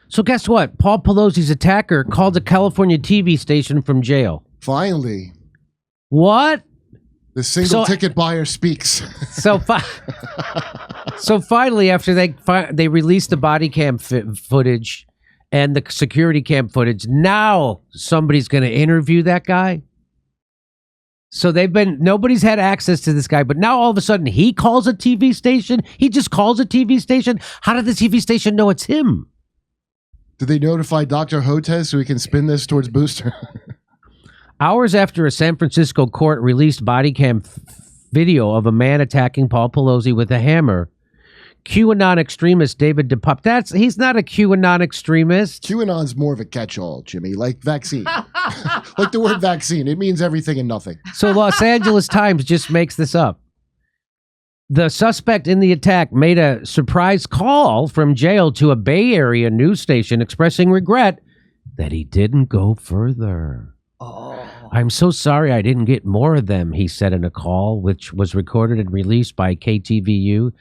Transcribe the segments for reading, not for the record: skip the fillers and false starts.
So guess what? Paul Pelosi's attacker called a California TV station from jail. Finally. What? The single ticket buyer speaks. So finally, after they released the body cam footage and the security cam footage, now somebody's going to interview that guy. So nobody's had access to this guy, but now all of a sudden he calls a TV station. He just calls a TV station. How did the TV station know it's him? Did they notify Dr. Hotez so we can spin this towards Booster? Hours after a San Francisco court released body cam video of a man attacking Paul Pelosi with a hammer, QAnon extremist David DePape. He's not a QAnon extremist. QAnon's more of a catch-all, Jimmy, like vaccine. Like the word vaccine. It means everything and nothing. So Los Angeles Times just makes this up. The suspect in the attack made a surprise call from jail to a Bay Area news station expressing regret that he didn't go further. Oh. I'm so sorry I didn't get more of them, he said in a call, which was recorded and released by KTVU.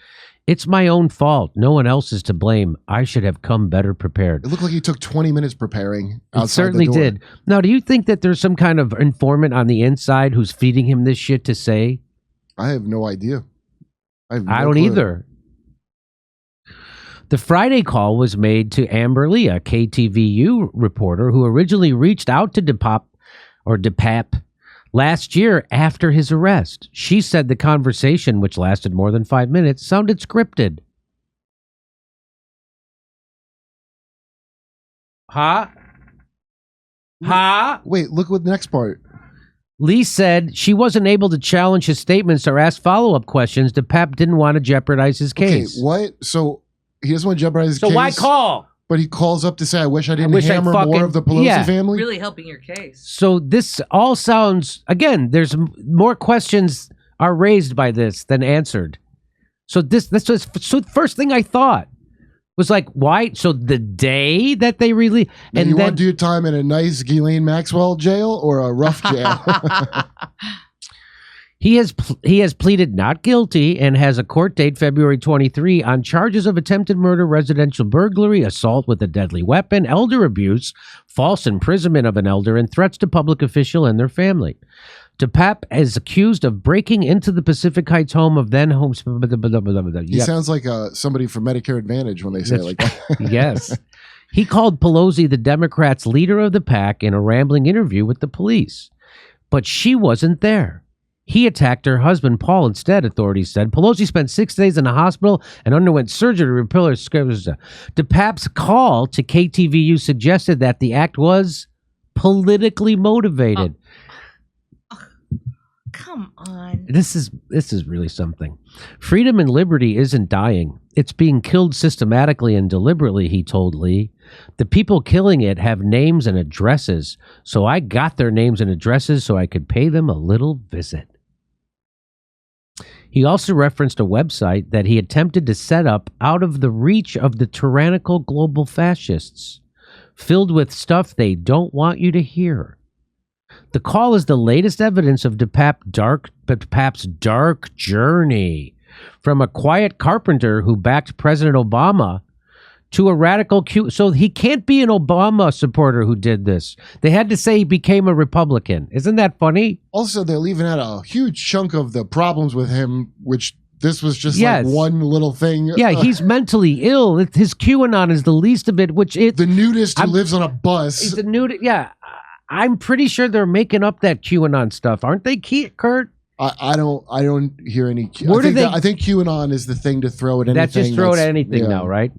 It's my own fault. No one else is to blame. I should have come better prepared. It looked like he took 20 minutes preparing outside It certainly the door. did. Now, do you think that there's some kind of informant on the inside who's feeding him this shit to say? I have no idea. I don't either. The Friday call was made to Amber Lee, a KTVU reporter who originally reached out to DePape last year after his arrest. She said the conversation, which lasted more than 5 minutes, sounded scripted. Huh? Wait, look what the next part. Lee said she wasn't able to challenge his statements or ask follow-up questions. DePape didn't want to jeopardize his case. Okay, what? So he doesn't want to jeopardize his case? So why call? But he calls up to say, I wish I didn't hammer more of the Pelosi family? Really helping your case. So this all sounds, again, there's more questions are raised by this than answered. So so the first thing I thought was like, why? So the day that they really... And you want to do your time in a nice Ghislaine Maxwell jail or a rough jail? He has pleaded not guilty and has a court date February 23 on charges of attempted murder, residential burglary, assault with a deadly weapon, elder abuse, false imprisonment of an elder, and threats to public official and their family. DePape is accused of breaking into the Pacific Heights home of then home. He sounds like somebody from Medicare Advantage when they say it like that. Yes. He called Pelosi the Democrats' leader of the pack in a rambling interview with the police, but she wasn't there. He attacked her husband, Paul, instead, authorities said. Pelosi spent 6 days in a hospital and underwent surgery to repair her scars. DePape's call to KTVU suggested that the act was politically motivated. Come on. This is really something. Freedom and liberty isn't dying. It's being killed systematically and deliberately, he told Lee. The people killing it have names and addresses, so I got their names and addresses so I could pay them a little visit. He also referenced a website that he attempted to set up out of the reach of the tyrannical global fascists, filled with stuff they don't want you to hear. The call is the latest evidence of DePape's dark journey, from a quiet carpenter who backed President Obama to a radical So he can't be an Obama supporter who did this. They had to say he became a Republican. Isn't that funny? Also, they're leaving out a huge chunk of the problems with him, which this was just like one little thing. Yeah, he's mentally ill. His QAnon is the least of it, the nudist who lives on a bus. He's a nudist, yeah. I'm pretty sure they're making up that QAnon stuff, aren't they, Kurt? I don't hear any. I think QAnon is the thing to throw at anything. That's just throw it at anything now, right?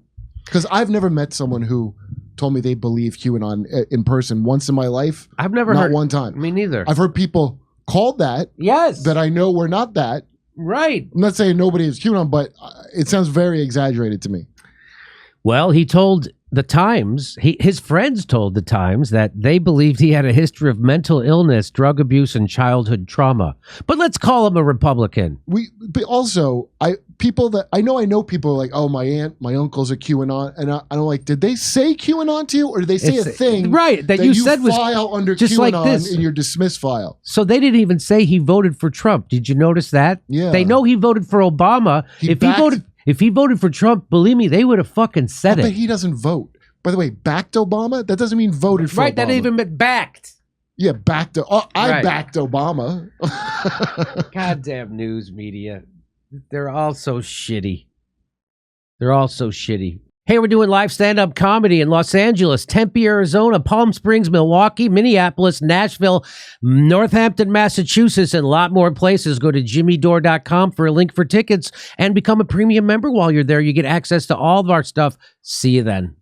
Because I've never met someone who told me they believe QAnon in person once in my life. I've never heard. Not one time. Me neither. I've heard people called that. Yes. That I know were not that. Right. I'm not saying nobody is QAnon, but it sounds very exaggerated to me. Well, he told the Times, his friends told the Times that they believed he had a history of mental illness, drug abuse, and childhood trauma. But let's call him a Republican. But also, I know people are like, oh, my aunt, my uncle's a QAnon, and I'm like, did they say QAnon to you, or did they say a thing right that you said was file under just QAnon like this in your dismiss file? So they didn't even say he voted for Trump. Did you notice that? Yeah, they know he voted for Obama. If he voted for Trump, believe me, they would have fucking said it. But he doesn't vote. By the way, backed Obama? That doesn't mean voted for Right, Obama. that even meant backed. Yeah, backed. I Right. backed Obama. Goddamn news media. They're all so shitty. They're all so shitty. Hey, we're doing live stand-up comedy in Los Angeles, Tempe, Arizona, Palm Springs, Milwaukee, Minneapolis, Nashville, Northampton, Massachusetts, and a lot more places. Go to jimmydore.com for a link for tickets and become a premium member while you're there. You get access to all of our stuff. See you then.